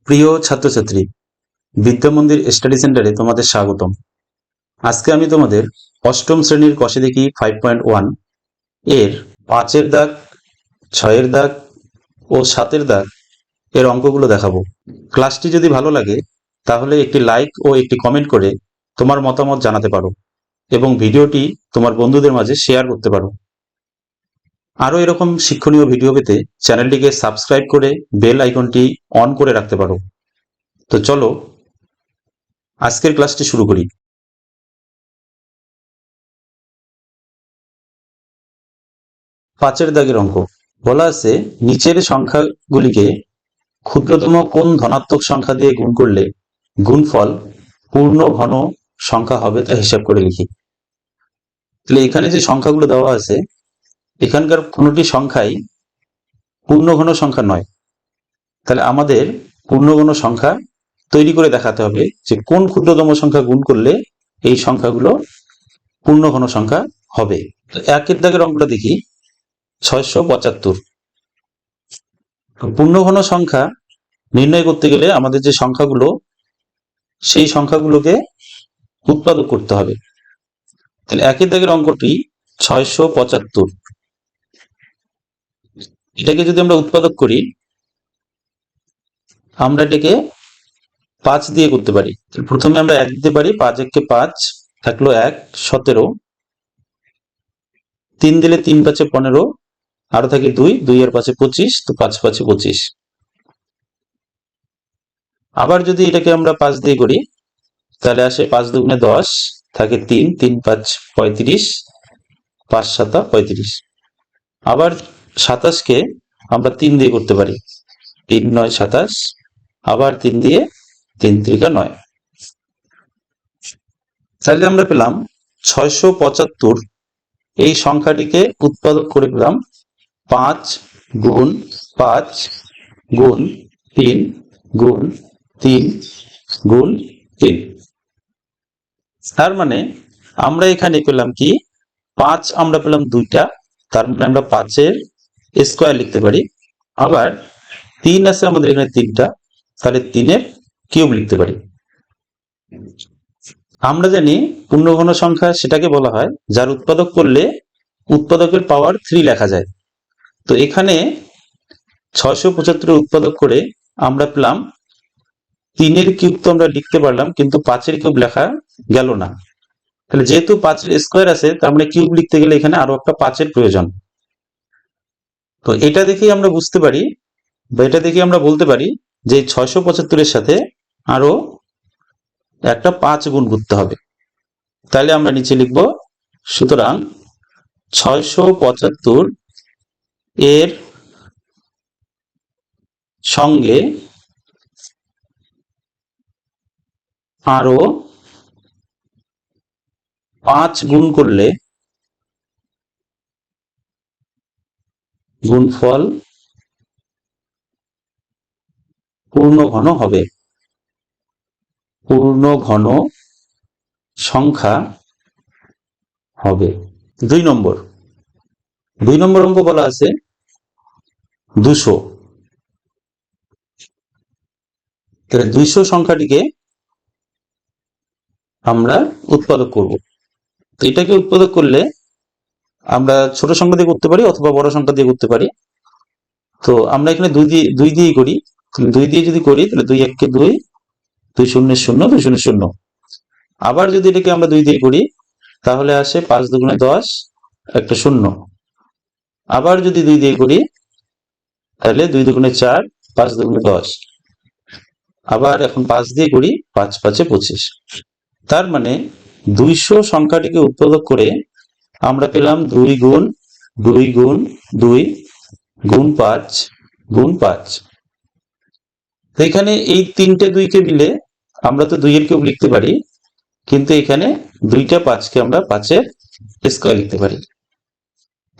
প্রিয় ছাত্রছাত্রী, বিদ্যা মন্দির স্টাডি সেন্টারে তোমাদের স্বাগতম। আজকে আমি তোমাদের অষ্টম শ্রেণীর কষে দেখি 5.1 এর 5-এর দাগ, 6-এর দাগ ও 7-এর দাগ এর অঙ্কগুলো দেখাবো। ক্লাসটি যদি ভালো লাগে তাহলে একটি লাইক ও একটি কমেন্ট করে তোমার মতামত জানাতে পারো এবং ভিডিওটি তোমার বন্ধুদের মাঝে শেয়ার করতে পারো। আরও এরকম শিক্ষণীয় ভিডিও পেতে চ্যানেলটিকে সাবস্ক্রাইব করে বেল আইকনটি অন করে রাখতে পারো। তো চলো আজকের ক্লাসটি শুরু করি। 5-এর দাগের অঙ্ক বলা আছে, নিচের সংখ্যাগুলিকে ক্ষুদ্রতম কোন ধনাত্মক সংখ্যা দিয়ে গুণ করলে গুণফল পূর্ণ ঘন সংখ্যা হবে তা হিসাব করে লিখি। তাহলে এখানে যে সংখ্যাগুলো দেওয়া আছে এখানকার কোনোটি সংখ্যাই পূর্ণ ঘন সংখ্যা নয়। তাহলে আমাদের পূর্ণ ঘন সংখ্যা তৈরি করে দেখাতে হবে যে কোন ক্ষুদ্রতম সংখ্যা গুণ করলে এই সংখ্যাগুলো পূর্ণ ঘন সংখ্যা হবে। তো 1-এর দাগের অঙ্কটা দেখি, 675। পূর্ণ ঘন সংখ্যা নির্ণয় করতে গেলে আমাদের যে সংখ্যাগুলো সেই সংখ্যাগুলোকে উৎপাদক করতে হবে। তাহলে 1-এর দাগের অঙ্কটি 675, এটাকে যদি আমরা উৎপাদক করি আমরা এটাকে 5 দিয়ে করতে পারি। প্রথমে আমরা 1 দিতে পারি, 5-1 5 থাকলো 1, 17, 3 দিলে 3 5 15, আরো থাকে 2, 2 এর 5 25, তো 5 5 25। আবার যদি এটাকে আমরা 5 দিয়ে করি তাহলে আসে 5 দুগুণে 10, থাকে 3, 3 5 35, 5 7 35। আবার 27-কে আমরা 3 দিয়ে করতে পারি, 3 9 27, আবার 3 দিয়ে 3 3 9। তাহলে আমরা পেলাম 675। এই সংখ্যাটিকে উৎপাদক করে পেলাম 5 গুণ 5 গুণ 3 গুণ 3 গুণ 3। তার মানে আমরা এখানে পেলাম কি 5 আমরা পেলাম 2টা, তার মানে আমরা 5-এর স্কয়ার লিখতে পারি। আবার 3 আছে আমাদের এখানে 3টা, তাহলে 3-এর কিউব লিখতে পারি। আমরা জানি পূর্ণঘন সংখ্যা সেটাকে বলা হয় যার উৎপাদক করলে উৎপাদকের পাওয়ার 3 লেখা যায়। তো এখানে 675 উৎপাদক করে আমরা পেলাম 3-এর কিউব, তো আমরা লিখতে পারলাম কিন্তু 5-এর কিউব লেখা গেল না। তাহলে যেহেতু 5-এর স্কয়ার আছে তার মানে কিউব লিখতে গেলে এখানে আরো একটা 5-এর প্রয়োজন। তো এটা দেখেই আমরা বুঝতে পারি বা এটা দেখে আমরা বলতে পারি যে 675-এর সাথে আরো একটা 5 গুণ করতে হবে। তাহলে আমরা নিচে লিখব, সুতরাং 675 এর সঙ্গে আরো 5 গুণ করলে গুণফল পূর্ণ ঘন হবে, পূর্ণ ঘন সংখ্যা হবে। 2 নম্বর অঙ্ক বলা আছে 200। তাহলে 200 সংখ্যাটিকে আমরা উৎপাদক করব। তো এটাকে উৎপাদক করলে আমরা ছোট সংখ্যা দিয়ে করতে পারি অথবা বড় সংখ্যা দিয়ে করতে পারি। তো আমরা এখানে 2 দিয়েই করি। 2 দিয়ে যদি করি তাহলে 2 1 কে 2, 2 0 0, 2 0 0। আবার যদি এটাকে আমরা 2 দিয়ে করি তাহলে আসে 5 দুগুণে 10, একটা 0। আবার যদি 2 দিয়ে করি তাহলে 2 দুগুণে 4, 5 দুগুণে 10। আবার এখন 5 দিয়ে করি, 5 5 25। তার মানে 200 সংখ্যাটিকে উৎপাদক করে আমরা পেলাম 2 গুণ 2 গুণ 2 গুণ 5 গুণ 5। এখানে এই 3টে 2-কে মিলে আমরা তো 2-এর কিউব লিখতে পারি, কিন্তু এখানে 2টা 5-কে আমরা 5-এর স্কয়ার লিখতে পারি।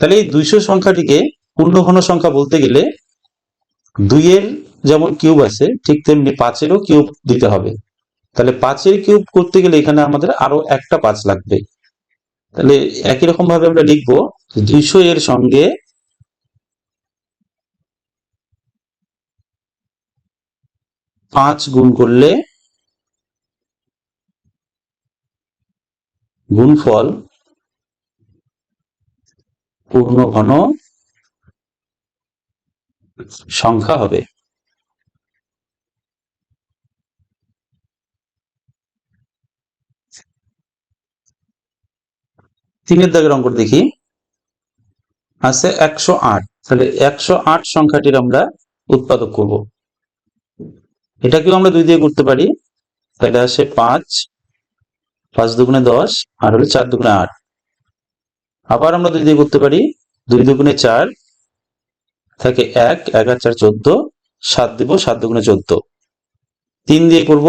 তাহলে এই 200 সংখ্যাটিকে পূর্ণঘন সংখ্যা বলতে গেলে 2-এর যেমন কিউব আছে ঠিক তেমনি 5-এরও কিউব দিতে হবে। তাহলে 5-এর কিউব করতে গেলে এখানে আমাদের আরো একটা 5 লাগবে। তাহলে একই রকম ভাবে আমরা লিখব 200 এর সঙ্গে 5 গুণ করলে গুণফল পূর্ণ ঘন সংখ্যা হবে। তিনের দাগের অঙ্ক দেখি, আছে 108। তাহলে 108 সংখ্যাটির আমরা উৎপাদক করব। এটাকেও আমরা 2 দিয়ে করতে পারি। তাহলে আসে 5, 5 দুগুণে 10, আর হলো 4 দুগুণে 8। আবার আমরা 2 দিয়ে করতে পারি, 2 দুগুণে 4 থাকে 1, 1 আর 4 14, 7 দিব, 7 দুগুণে 14। 3 দিয়ে করব,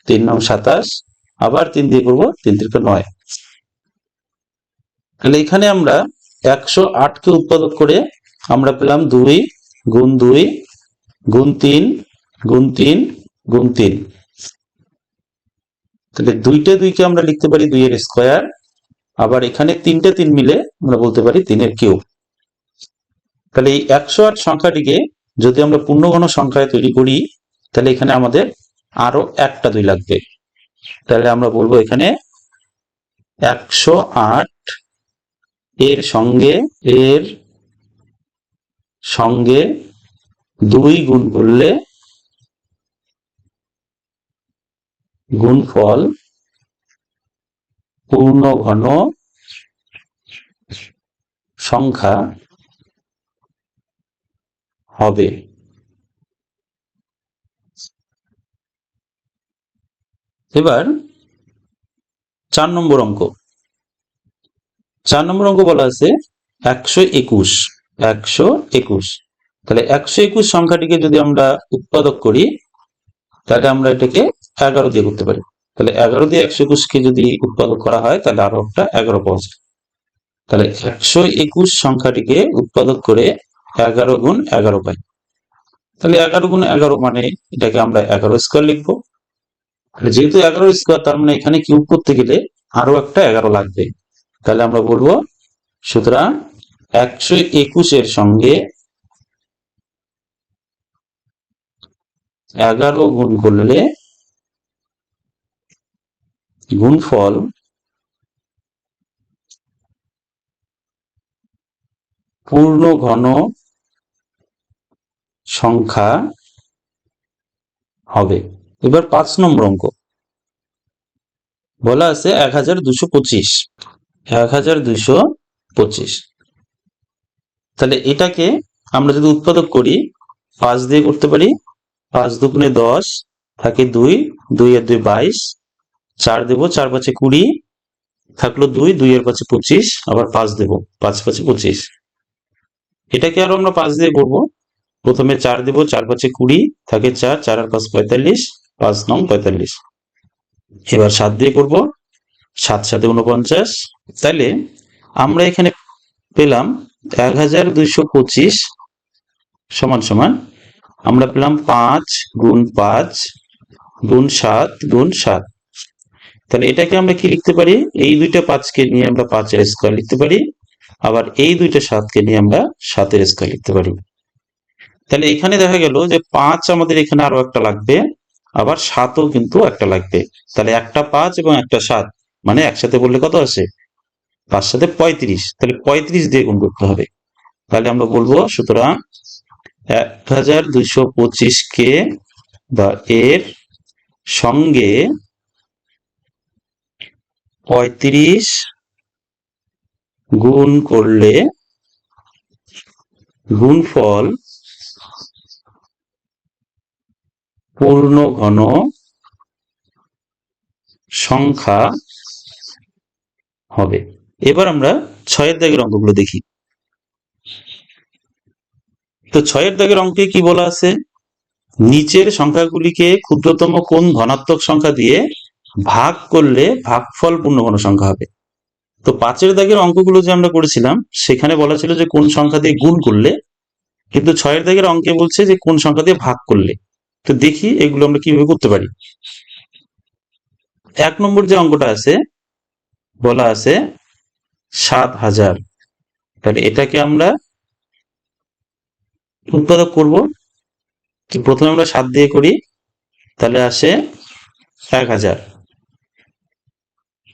3 9 27, আবার 3 দিয়ে করব, 3 3 9। তাহলে এখানে আমরা 108 কে উৎপাদক করে আমরা পেলাম 2 গুণ 2 গুণ 3 গুণ 3 গুণ 3। তাহলে 2টে 2 কে আমরা লিখতে পারি 2 এর স্কয়ার, আবার এখানে 3টে 3 মিলে আমরা বলতে পারি 3 এর কিউব। তাহলে এই 108 সংখ্যাটিকে যদি আমরা পূর্ণঘন সংখ্যায় তৈরি করি, তাহলে এখানে আমাদের আরো একটা 2 লাগবে। তাহলে আমরা বলবো এখানে 108 এর সঙ্গে 2 গুণ করলে গুণফল পূর্ণ ঘন সংখ্যা হবে। এবার 4 নম্বর অঙ্ক। 4 নম্বর অঙ্ক বলা আছে 121। 121। তাহলে 121 সংখ্যাটিকে যদি আমরা উৎপাদক করি, তাহলে আমরা এটাকে 11 দিয়ে করতে পারি। তাহলে 11 দিয়ে 121 কে যদি উৎপাদক করা হয়, তাহলে আরো একটা 11 পাওয়া যায়। তাহলে 121 সংখ্যাটিকে উৎপাদক করে 11 গুণ 11 পাই। তাহলে 11 গুণ 11 মানে এটাকে আমরা 11 স্কয়ার লিখবো। যেহেতু 11 স্কয়ার, তার মানে এখানে কিউব করতে গেলে আরো একটা 11 লাগবে। তাহলে আমরা বলবো, সুতরাং 121 এর সঙ্গে 11 গুণ করলে গুণফল পূর্ণ ঘন সংখ্যা হবে। এবার 5 নম্বর অঙ্ক বলা আছে 1225। 1225। তাহলে এটাকে আমরা যদি উৎপাদক করি, 5 দিয়ে করতে পারি। 5 দুগুণে 10 থাকে 2, 2 আর 2 22, 4 দেব, 4 5 20, থাকলো 2, 2 এর 5 25, আবার 5 দেব, 5 5 25। এটাকে আরো আমরা 5 দিয়ে করব। প্রথমে 4 দেব, 4 5 20, থাকে 4, 4 আর 5 45, 5 9 45। এবার 7 দিয়ে করব, 7 7 49। তাহলে আমরা এখানে পেলাম 1225 সমান সমান আমরা পেলাম 5 গুণ 5 গুণ 7 গুণ 7। তাহলে এটাকে আমরা কি লিখতে পারি, এই দুইটা 5 কে নিয়ে আমরা 5 এর স্কয়ার লিখতে পারি, আবার এই দুইটা 7 কে নিয়ে আমরা 7 এর স্কয়ার লিখতে পারি। তাহলে এখানে দেখা গেল যে 5 আমাদের এখানে আরো একটা লাগবে, আবার 7ও কিন্তু একটা লাগবে। তাহলে একটা 5 এবং একটা 7 মানে একসাথে বললে কত আসে, 5 সাথে 35। তাহলে 35 দিয়ে গুণ করতে হবে। তাহলে আমরা বলবো, সুতরাং 1225 কে বা এর সঙ্গে 35 গুণ করলে গুণফল পূর্ণ ঘন সংখ্যা হবে। এবার আমরা 6 দাগের অঙ্কগুলো দেখি। তো 6 দাগের অঙ্কে কি বলা আছে, নিচের সংখ্যাগুলিকে ক্ষুদ্রতম কোন ধনাত্মক সংখ্যা দিয়ে ভাগ করলে ভাগফল পূর্ণঘন সংখ্যা হবে। তো 5 দাগের অঙ্কগুলো যে আমরা করেছিলাম, সেখানে বলা ছিল যে কোন সংখ্যা দিয়ে গুণ করলে, কিন্তু 6 দাগের অঙ্কে বলছে যে কোন সংখ্যা দিয়ে ভাগ করলে। তো দেখি এগুলো আমরা কিভাবে করতে পারি। 1 নম্বর যে অঙ্কটা আছে, বলা আছে 7000। তাহলে এটাকে আমরা উৎপাদক করব। প্রথমে আমরা 7 দিয়ে করি, তাহলে আসে 1000।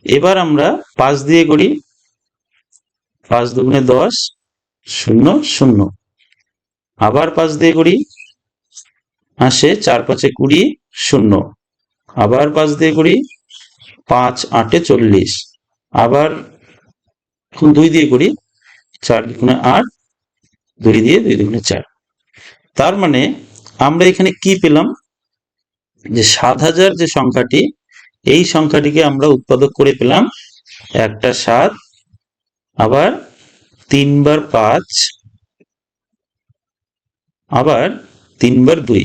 এবার আমরা 5 দিয়ে করি, 5 দুগুণে 10, 0 0। আবার 5 দিয়ে করি, আসে 4 5 20, 0। আবার 5 দিয়ে করি, 5 8 40। আবার 2 দিয়ে করি, 4 দুগুণে 8, 2 দিয়ে 2 দুগুণে 4। তার মানে আমরা এখানে কি পেলাম, যে 7000 যে সংখ্যাটি, এই সংখ্যাটিকে আমরা উৎপাদক করে পেলাম একটা 7, আবার 3 বার 5, আবার 3 বার 2।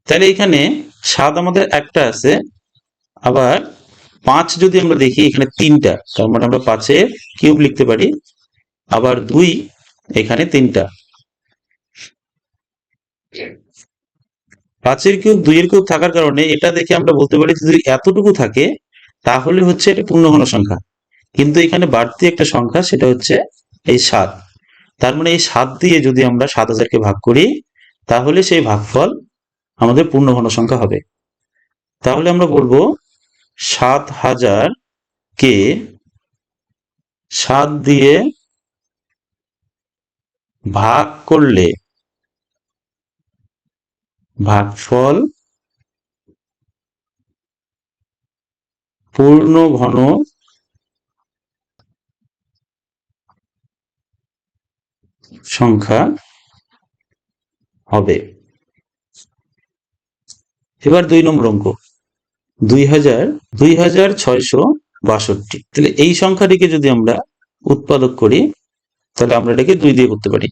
তাহলে এখানে 7 আমাদের একটা আছে, আবার 5 যদি আমরা দেখি এখানে 3টা, তার মানে আমরা 5-এর কিউব লিখতে পারি। আবার 2 এখানে 3টা, 5-এর কিউব 2-এর কিউব থাকার কারণে এটা দেখে আমরা বলতে পারি যদি এতটুকু থাকে তাহলে হচ্ছে এটা পূর্ণঘন সংখ্যা। কিন্তু এখানে বাড়তি একটা সংখ্যা, সেটা হচ্ছে এই 7। তার মানে এই 7 দিয়ে যদি আমরা 7000-কে ভাগ করি তাহলে সেই ভাগফল আমাদের পূর্ণঘন সংখ্যা হবে। তাহলে আমরা বলবো 7000-কে 7 দিয়ে ভাগ করলে ভাগফল পূর্ণঘন সংখ্যা হবে। এবার 2 নম্বর অঙ্ক, 2662। তাহলে এই সংখ্যাটিকে যদি আমরা উৎপাদক করি তাহলে আমরা এটাকে 2 দিয়ে করতে পারি।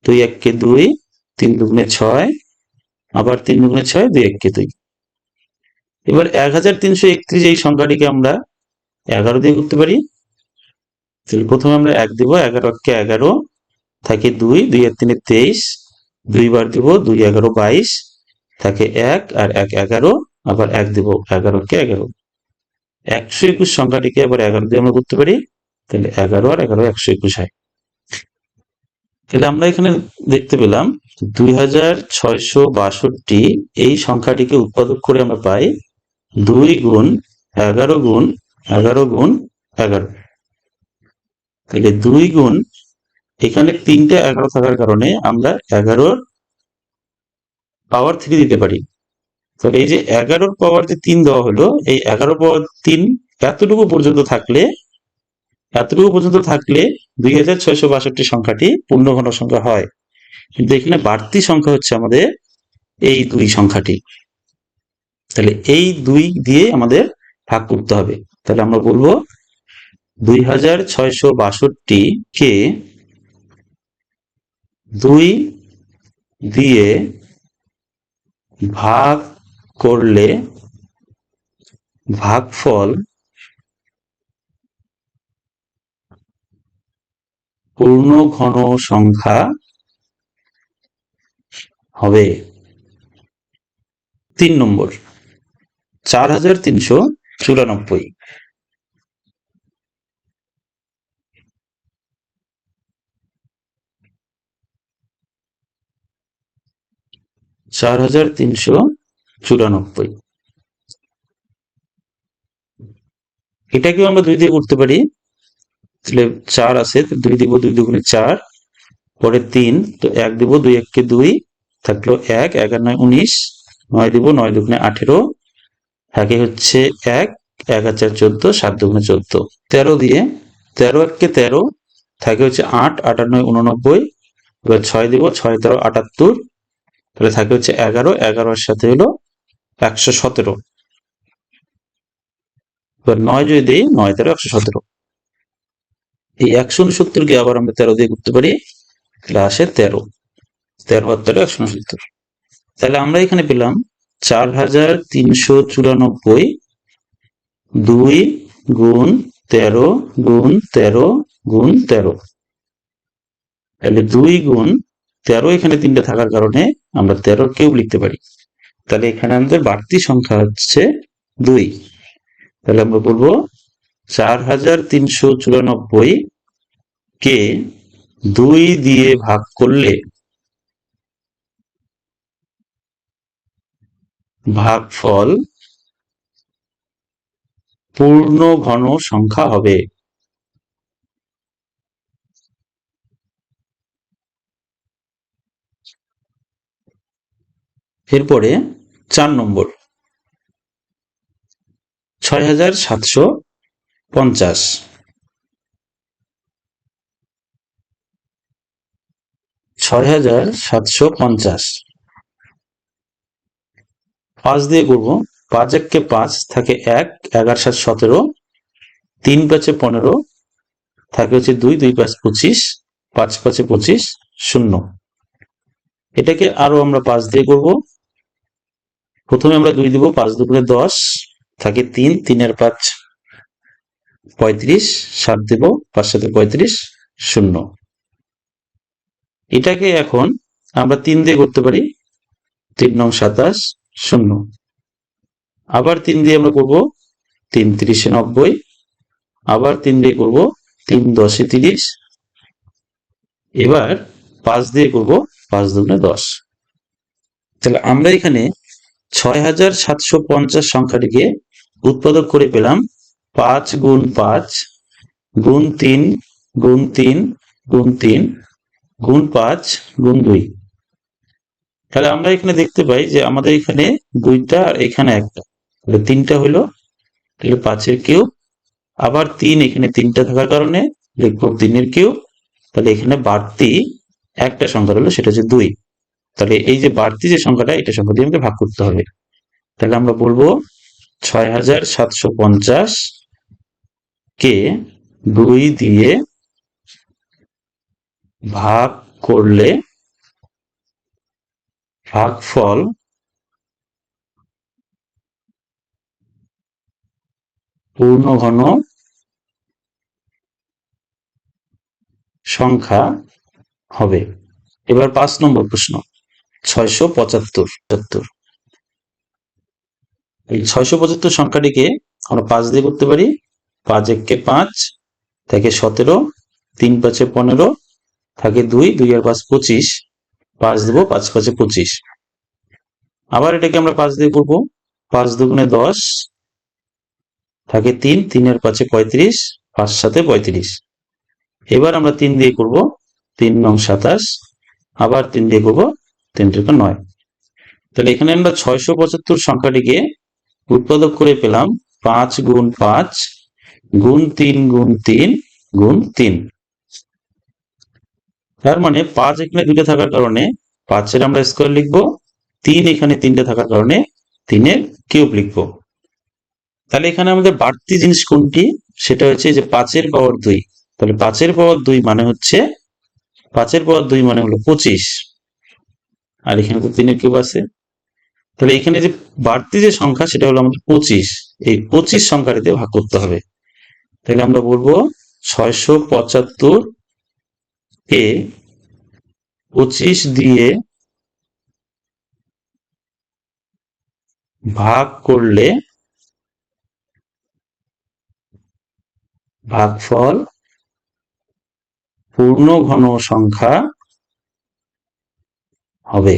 2 1-কে 2, 3 দুগুণে 6, আবার 3 দুগুণে 6, 2 1-কে 2। এবার 1331 এই সংখ্যাটিকে আমরা 11 দিয়ে করতে পারি। তাহলে প্রথমে আমরা 1 দিব, 11 1-কে 11, থাকে 2, 2 আর 3 23, 2 বার দিব, 2 11 22, থাকে 1 আর 1 11, আবার 1 দিব, 11-কে 11। 121 সংখ্যাটিকে আবার 11 দিয়ে আমরা করতে পারি, তাহলে 11 আর 11 121 হয়। তাহলে আমরা এখানে দেখতে পেলাম 2662 এই সংখ্যাটিকে উৎপাদক করে আমরা পাই 2 গুণ 11 গুণ 11 গুণ 11। তাহলে 2 গুণ, এখানে 3টে 11 থাকার কারণে আমরা 11-র পাওয়ার 3 দিতে পারি। তাহলে এই যে 11-র পাওয়ার যে 3 দেওয়া হলো, এই 11 পাওয়ার 3 এতটুকু পর্যন্ত থাকলে 2662 সংখ্যাটি পূর্ণঘন সংখ্যা হয়। কিন্তু এখানে বাড়তি সংখ্যা হচ্ছে আমাদের এই 2 সংখ্যাটি। তাহলে এই 2 দিয়ে আমাদের ভাগ করতে হবে। তাহলে আমরা বলবো 2662-কে 2 দিয়ে ভাগ করলে ভাগফল পূর্ণঘন সংখ্যা হবে। 3 নম্বর, 4394। 4394, এটাকেও আমরা 2 দিয়ে করতে পারি। তাহলে 4 আছে, 2 দিব, 2 দুগুণে 4, পরে 3, তো 1 দিব, 2 1-কে 2, থাকলো 1, 1 আর 9 19, 9 দিব, 9 দুগুণে 18, থাকে হচ্ছে 1, 1 আর 4 14, 7 দুগুণে 14। 13 দিয়ে, 13 1-কে 13, থাকে হচ্ছে 8, 8 আর 9 89, এবার 6 দিব, 6 13 78, তাহলে থাকে হচ্ছে 11, 11 এর সাথে হলো 117। এবার 9 যদি দিই, 9 13 117। এই 169-কে আবার আমরা 13 দিয়ে করতে পারি, তাহলে আসে 13, 13 আর 13 169। তাহলে আমরা এখানে পেলাম 4394, 2 গুণ 13 গুণ 13 গুণ 13। তাহলে 2 গুণ 13, এখানে 3টে থাকার কারণে আমরা 13-র কিউব লিখতে পারি। তাহলে এখানে আমাদের বাড়তি সংখ্যা হচ্ছে 2। তাহলে আমরা বলবো 4394-কে 2 দিয়ে ভাগ করলে ভাগফল পূর্ণ ঘন সংখ্যা হবে। এরপরে 4 নম্বর 6750। 6750 5 দিয়ে করবো। 5 এককে 5 থাকে 1, 11 7 17, 3 5 15 থাকে হচ্ছে 2, 2 5 25, 5 5 25 শূন্য। এটাকে আরো আমরা 5 দিয়ে করব। প্রথমে আমরা 2 দিব, 5 দুগুণে 10 থাকে 3, 3 এর 5 35, 7 দেব, 5 7 35 শূন্য। এটাকে এখন আমরা 3 দিয়ে করতে পারি। 3 9 27 শূন্য। আবার 3 দিয়ে আমরা করব, 3 30 90, আবার 3 দিয়ে করব, 3 10 30। এবার 5 দিয়ে করব, 5 দুগুণে 10। তাহলে আমরা এখানে 6750 সংখ্যাটিকে উৎপাদক করে পেলাম 5 গুণ 5 গুণ 3 গুণ 3 গুণ 3 গুণ 5 গুণ 2। তাহলে আমরা এখানে দেখতে পাই যে আমাদের এখানে 2টা আর এখানে 1টা, তাহলে 3টা হলো। তাহলে 5 এর কিউব, আবার 3 এখানে 3টা থাকার কারণে লিখব 3 এর কিউব। তাহলে এখানে বাড়তি একটা সংখ্যা হলো, সেটা হচ্ছে 2। তাহলে এই যে বাড়তি যে সংখ্যাটা, এটা সংখ্যা দিয়ে আমাকে ভাগ করতে হবে। তাহলে আমরা বলবো 6750 কে 2 দিয়ে ভাগ করলে ভাগফল পূর্ণ ঘন সংখ্যা হবে। এবার 5 নম্বর প্রশ্ন 675। এই 675 সংখ্যাটিকে আমরা 5 দিয়ে করতে পারি। 5 এককে 5 থাকে 17, 3 5 15 থাকে 2, 2 আর 5 25, 5 দেব, 5 5 25। আবার এটাকে আমরা 5 দিয়ে করব। 5 দুগুণে 10 থাকে 3, 3 এর 5 35, 5 7 35। এবার আমরা 3 দিয়ে করব, 3 9 27, আবার 3 দিয়ে করব, 3 3 9। তাহলে এখানে আমরা 675 সংখ্যাটিকে উৎপাদক করে পেলাম 5 গুণ 5 গুণ 3 গুণ 3 গুণ 3। তার মানে 5 এখানে 2টা থাকার কারণে 5 এর আমরা স্কয়ার লিখব, 3 এখানে 3টা থাকার কারণে 3 এর কিউব লিখব। তাহলে এখানে আমাদের বাড়তি জিনিস কোনটি, সেটা হচ্ছে যে 5 এর পাওয়ার 2। তাহলে 5 এর পাওয়ার 2 মানে হচ্ছে 5 এর পাওয়ার 2 মানে হলো 25, আর এখানে তো 3 এর কিউব আছে। তাহলে এখানে যে বাড়তি যে সংখ্যা, সেটা হলো আমাদের 25। এই 25 সংখ্যাটিতে ভাগ করতে হবে। তাহলে আমরা বলবো 675 কে 25 দিয়ে ভাগ করলে ভাগফল পূর্ণ ঘন সংখ্যা হবে।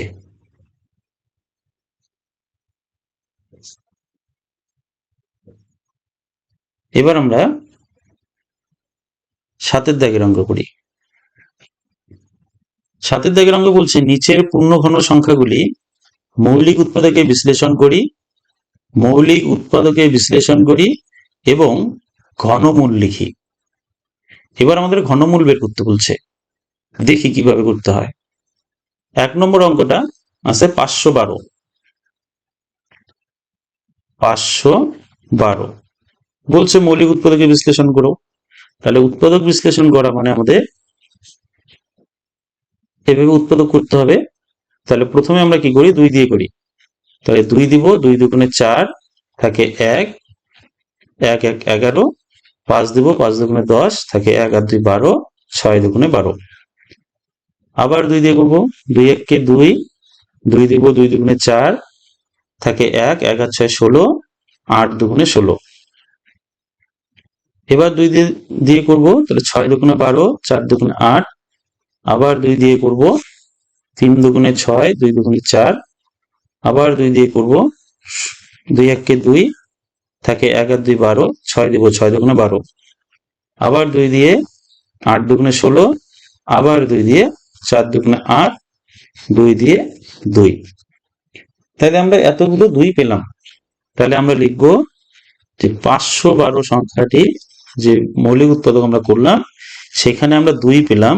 এবার আমরা 7 দাগের অঙ্ক করি। 7 দাগের অঙ্ক বলছে নিচের পূর্ণ ঘন সংখ্যাগুলি মৌলিক উৎপাদকে বিশ্লেষণ করি, মৌলিক উৎপাদকে বিশ্লেষণ করি এবং ঘনমূল লিখি। এবার আমাদের ঘনমূল বের করতে বলছে, দেখি কিভাবে করতে হয়। 1 নম্বর অঙ্কটা আছে 512। 512 বলছে মৌলিক উৎপাদকে বিশ্লেষণ করো। তাহলে উৎপাদক বিশ্লেষণ করা মানে আমাদের এভাবে উৎপাদক করতে হবে। তাহলে প্রথমে আমরা কি করি, 2 দিয়ে করি। তাহলে 2 দিব, 2 দুগুণে 4 থাকে 1, 1 1 11, 5 দিব, 5 দুগুণে 10 থাকে 1 আর 2 12, 6 দুগুণে 12। আবার 2 দিয়ে করবো, 2 1 2, 2 দিব, 2 দুগুণে 4 থাকে 1, 1 আর 6 16, 8 দুগুণে 16। এবার 2 দিয়ে করব, তাহলে 6 দুগুণে 12, 4 দুগুণে 8। আবার 2 দিয়ে করব, 3 দুগুণে 6, 2 দুগুণে 4। আবার 2 দিয়ে করব, 2 1 2 থাকে 1 আর 2 12, 6 দিব 6 দুগুণে 12, আবার 2 দিয়ে 8 দুগুণে 16, আবার 2 দিয়ে 4 দুগুণে 8, 2 দিয়ে 2। তাহলে আমরা এতগুলো 2 পেলাম। তাহলে আমরা লিখব যে 512 সংখ্যাটি যে মৌলিক উৎপাদক আমরা করলাম সেখানে আমরা 2 পেলাম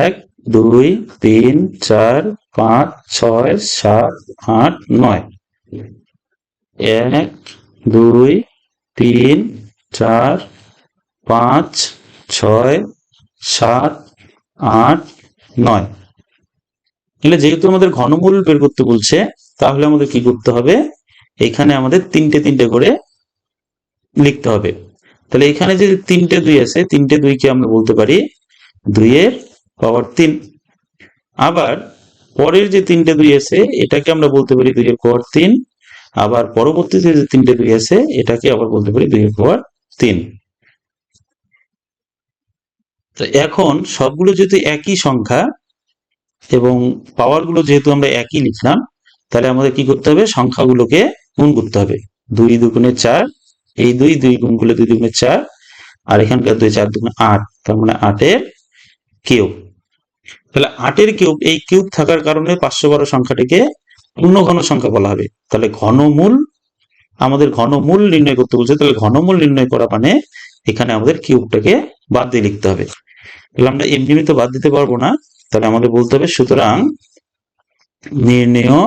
1 2 3 4 5 6 7 8 9। 1 2 3 4 5 6 7 8 9। তাহলে যেহেতু আমাদের ঘনমূল বের করতে বলছে তাহলে আমাদের কি করতে হবে, এখানে আমাদের তিনটে তিনটে করে লিখতে হবে। তাহলে এখানে যে তিনটে 2 আছে, তিনটে 2 কে আমরা বলতে পারি 2 এর পাওয়ার 3। আবার পরের যে তিনটে 2 আছে এটাকে আমরা বলতে পারি 2 এর পাওয়ার 3। আবার পরবর্তীতে যে তিনটে 2 আছে এটাকে আবার বলতে পারি 2 এর পাওয়ার 3। তো এখন সবগুলো যেহেতু একই সংখ্যা এবং পাওয়ার গুলো যেহেতু আমরা একই লিখলাম, তাহলে আমাদের কি করতে হবে, সংখ্যাগুলোকে গুণ করতে হবে। 2 দুগুণে 4, এই 2 গুণ করলে 2 দুগুণে 4, আর এখানকার 2 4 দুগুণে 8, তার মানে 8 এর কিউব। তাহলে 8 এর কিউব, এই কিউব থাকার কারণে 512 সংখ্যাটিকে পূর্ণ ঘন সংখ্যা বলা হবে। তাহলে ঘনমূল, আমাদের ঘনমূল নির্ণয় করতে বলছে, তাহলে ঘনমূল নির্ণয় করা মানে এখানে আমাদের কিউবটাকে বাদ দিয়ে লিখতে হবে। তাহলে আমরা এমনি তো বাদ দিতে পারবো না, তাহলে আমাদের বলতে হবে সুতরাং নির্ণেয়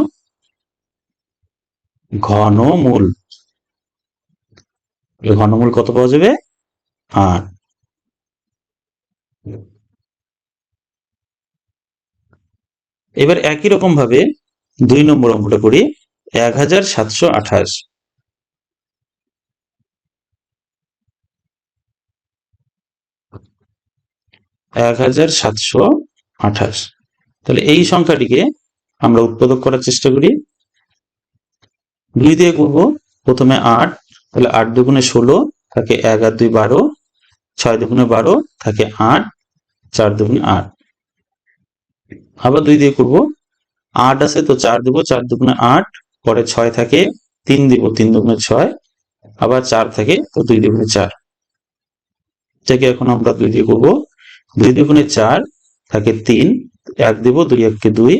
ঘনমূল। ঘনমূল কত পাওয়া যাবে, 8। এবার একই রকম ভাবে 2 নম্বর অঙ্কটা করি। 1728, 1728। তাহলে এই সংখ্যাটিকে আমরা উৎপাদক করার চেষ্টা করি। 2 দিয়ে করব, প্রথমে 8, তাহলে 8 দুগুণে 16 থাকে 1 আর 2 12, 6 দুগুণে 12 থাকে 8, 4 দুগুণে 8। আবার 2 দিয়ে করব, 8 আছে তো 4 দিব, 4 দুগুণে 8, পরে 6 থাকে, 3 দিব, 3 দুগুণে 6, আবার 4 থাকে তো 2 দুগুণে 4। এটাকে এখন আমরা 2 দিয়ে করব, 2 দুগুণে 4 থাকে 3, 1 দিব, 2 1 2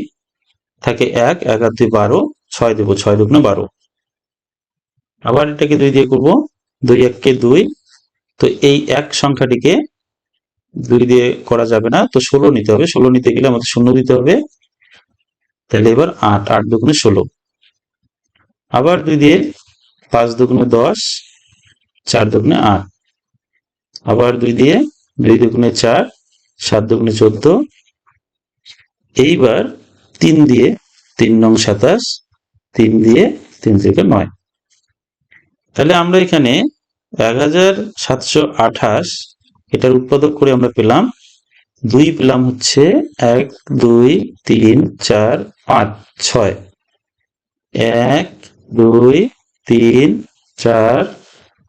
থাকে 1, 1 আর 2 12, 6 দিব, 6 দুগুণে 12। আবার এটাকে 2 দিয়ে করব, 2 1 2। তো এই এক সংখ্যাটিকে 2 দিয়ে করা যাবে না, তো 16 নিতে হবে। 16 নিতে গেলে আমাদের শূন্য দিতে হবে। তাহলে এবার 8, 8 দুগুণে 16। আবার 2 দিয়ে 5 দুগুণে 10, 4 দুগুণে 8। আবার 2 দিয়ে 2 দুগুণে 4, 7 দুগুণে 14। এইবার 3 দিয়ে 3 নং 27, 3 দিয়ে 3 থেকে 9। তাহলে আমরা এখানে 1728 এটার উৎপাদক করে আমরা পেলাম 2, পেলাম হচ্ছে 1 2 3 4 5 6, 1 2 3 4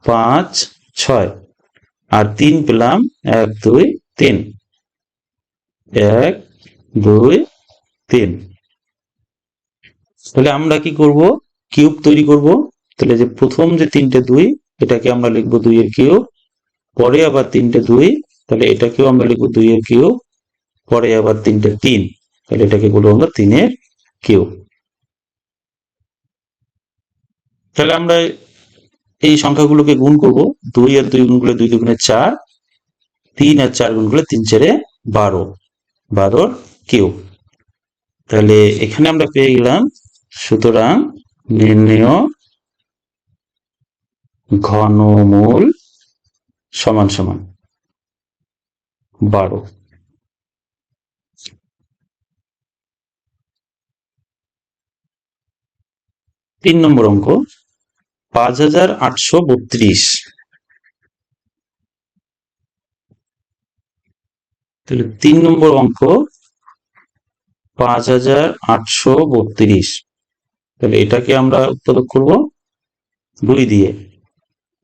5 6, আর 3 পেলাম 1 2 3, 1 2 3। তাহলে আমরা কি করব, কিউব তৈরি করব। তাহলে যে প্রথম যে তিনটে 2 এটাকে আমরা লিখবো 2 এর কিউব, পরে আবার তিনটে 2, তাহলে এটাকেও আমরা লিখবো 2 এর কিউব, পরে আবার তিনটে 3, তাহলে এটাকে বলবো আমরা 3 এর কিউব। তাহলে আমরা এই সংখ্যাগুলোকে গুণ করব। 2 আর 2 গুণ করলে 2 দুগুণে 4, 3 আর 4 গুণ করলে 3 4 12, 12 কিউব। তাহলে এখানে আমরা পেয়ে গেলাম সুতরাং নির্ণেয় ঘনমূল সমান সমান 12। 3 নম্বর অঙ্ক 5832। তাহলে 3 নম্বর অঙ্ক 5832। তাহলে এটাকে আমরা উৎপাদক করব 2 দিয়ে।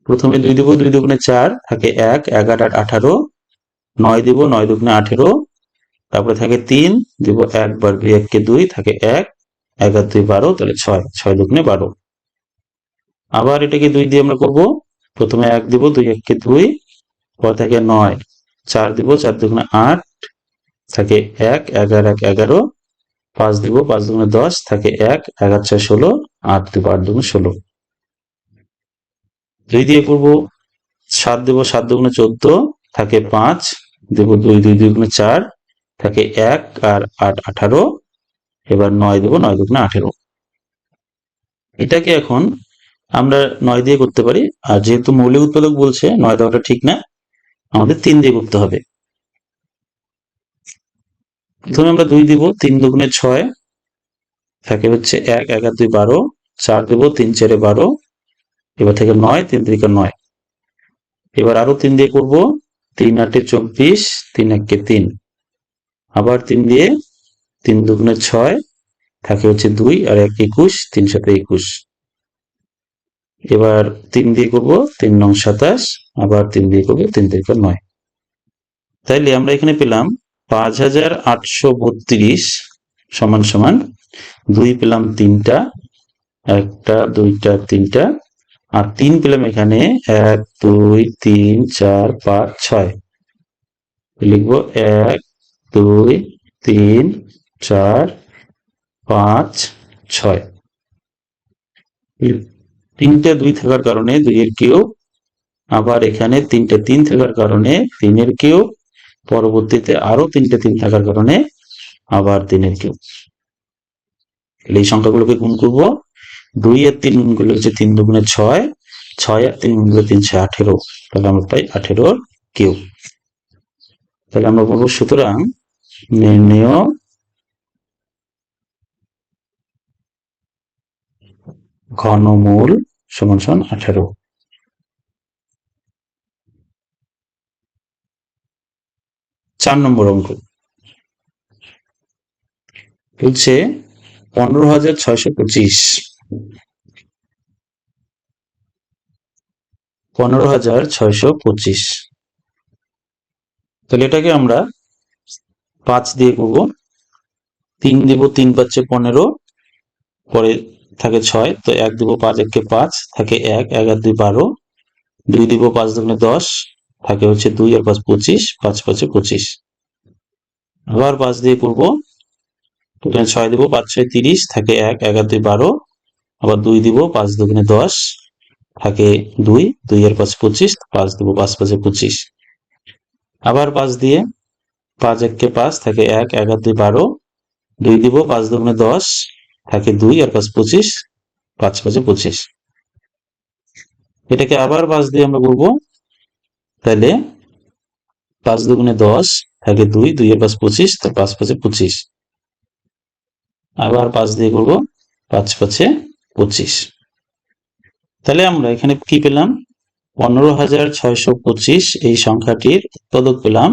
প্রথমে 2 দিব, 2 দুগুণে 4 থাকে 1, 1 8 18, 9 দিব, 9 দুগুণে 18, তারপরে থাকে 3 দিব, 1 বার 2 1 2 থাকে 1, 1 আর 2 12, তাহলে 6, 6 দুগুণে 12। আবার এটাকে 2 দিয়ে আমরা করব। প্রথমে 1 দিব, 2 1 2, পর থাকে 9, 4 দিব, 4 2 8, থাকে 1, 11 1 11, 5 দিব, 5 2 10, থাকে 1, 11 6 16, 8 দিব, 8 2 16। 2 দিয়ে করব, 7 দেব, 7 2 14, থাকে 5, দেব 2 2 2 4, থাকে 1 আর 8 18, এবার 9 দেব, 9 2 18। এটাকে এখন আমরা 9 দিয়ে করতে পারি, আর যেহেতু মৌলিক উৎপাদক বলছে 9 দেওয়াটা ঠিক না, আমাদের 3 দিয়ে করতে হবে। প্রথমে আমরা 2 দিব, 3 2 6, থাকে হচ্ছে 1 1 2 12, 4 দেব, 3 4 12, এবার থেকে 9 3 3 9। এবার আরো 3 দিয়ে করব, 3 8 24, 3 1 3, আবার 3 দিয়ে, 3 2 6, থাকে হচ্ছে 2 আর 1 21, 3 7 21। এবার 3 দিয়ে করব, 3 9 27, আবার 3 দিয়ে করব, 3 3 9। তাইলে আমরা এখানে পেলাম 5832 সমান সমান 2 পেলাম 3টা, 1টা 2টা 3টা, আর 3 পেলাম এখানে 1 2 3 4 5 6। লিখবো 1 2 3 4 5 6। 3টে 2 থাকার কারণে 2 এর কিউব, আবার এখানে 3টে 3 থাকার কারণে 3 এর কিউব, পরবর্তীতে আরো 3টে 3 থাকার কারণে আবার 3 এর কিউব। এই সংখ্যাগুলোকে গুণ করব, 2 এর 3 গুণ করলে হচ্ছে 3 2 6, 6 আর 3 গুণ করলে 3 6 18, তাহলে আমরা পাই 18 কিউব। তাহলে আমরা বলবো সুতরাং নির্ণেয় ঘনমূল সমান সমান 18। 4 নম্বর অঙ্ক বলছে 15,625, 15,625। তাহলে এটাকে আমরা 5 দিয়ে করব। 3 দিব, 3 5 15, পরে থাকে 6, তো 1 দিব, 5 1 5, থাকে 1 1 2 12, 2 দিব, 5 2 10, থাকে হচ্ছে 2 আর 5 25, 5 5 25। আবার 5 দিয়ে করব, প্রথমে 6 দিব, 5 6 30, থাকে 1 1 2 12, আবার 2 দিব, 5 2 10, থাকে 2 2 আর 5 25, 5 দিব, 5 5 25। আবার 5 দিয়ে, 5 1 5, থাকে 1 1 2 12, 2 দিব, 5 2 10, থাকে 2 আর 5 25, 5 5 25। এটাকে আবার 5 দিয়ে আমরা করব, তাহলে 5 2 10, থাকে 2 2 আর 5 25, তো 5 5 25। আবার 5 দিয়ে করব, 5 5 25। তাহলে আমরা এখানে কি পেলাম, 15,625 এই সংখ্যাটির উৎপাদক পেলাম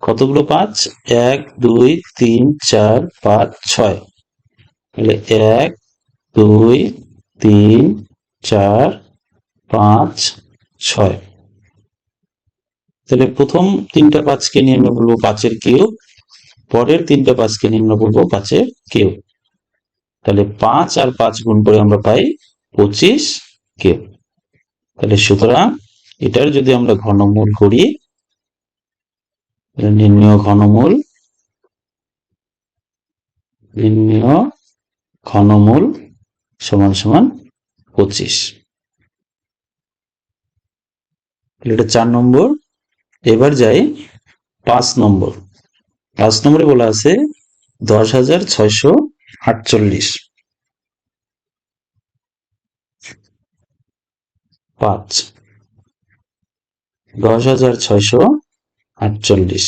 কতগুলো 5, 1 2 3 4 5 6। তাহলে 1 2 3 4 5 6। তাহলে প্রথম 3টা 5কে নিয়ে আমরা বলবো 5 এর কিউব, পরের 3টা 5কে নিয়ে আমরা বলবো 5 এর কিউব। তাহলে 5 আর 5 গুণ করে আমরা পাই 25 কিউব। তাহলে সুতরাং এটার যদি আমরা ঘনমূল করি, নির্ণেয় ঘনমূল সমান সমান 25। এটা 4 নম্বর। এবার যাই 5 নম্বর। 5 নম্বরে বলা আছে 10,648। 5 10,648।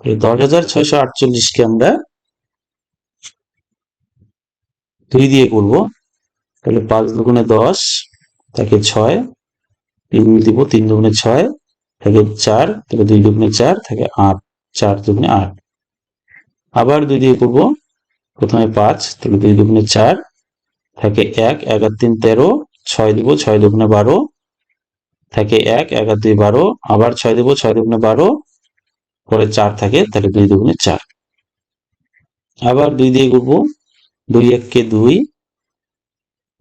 এই 10,648কে আমরা 2 দিয়ে করব। তাহলে 5 দুগুণে 10, তাকে 6, 3 দিব, 3 দুগুণে 6, থাকে 4, তাহলে 2 দুগুণে 4, থাকে 8, 4 দুগুণে 8। আবার 2 দিয়ে করব, প্রথমে 5, তাহলে 2 দুগুণে 4, থাকে 1 1 আর 3 13, 6 দিব, 6 দুগুণে 12, থাকে 1 1 আর 2 12, আবার 6 দিব, 6 দুগুণে 12, পরে 4 থাকে, তাহলে 2 দুগুণে 4। আবার 2 দিয়ে করব, 2 1 2,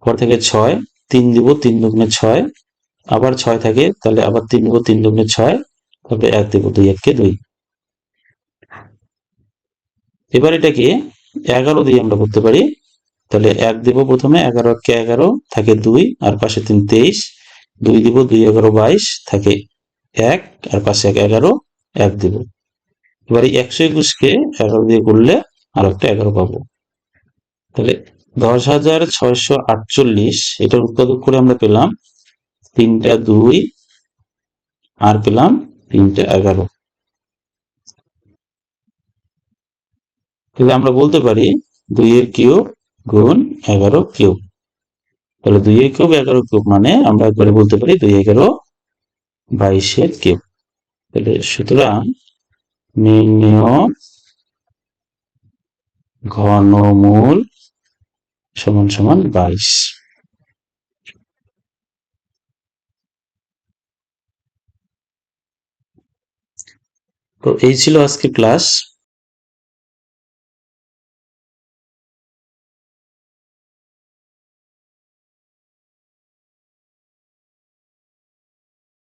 পর থেকে 6, 3 দিব, 3 দুগুণে 6, আবার 6 থাকে, তাহলে আবার 3 দিব, 3 দুগুণে 6, তারপরে 1 দেব, 2 1 কে 2। এবার এটাকে 11 দিয়ে আমরা করতে পারি। তাহলে 1 দেব প্রথমে, 11 1 কে 11, থাকে 2, আর পাশে 3 23, 2 দিব, 2 11 22, থাকে 1, আর পাশে 1 11, 1 দেব। এবার এই 121 কে 11 দিয়ে করলে আর একটা 11 পাবো। তাহলে 10,648 এটার উৎপাদক করে আমরা পেলাম 3টা 2, আর পেলাম 3টা 11। তাহলে আমরা বলতে পারি 2 এর কিউব গুণ 11 কিউব। তাহলে 2 এর কিউব 11 কিউব মানে আমরা একবারে বলতে পারি 2 11 22 এর কিউব। তাহলে সুতরাং নির্ণেয় ঘনমূল সমান সমান 22। তো এই ছিল আজকে ক্লাস।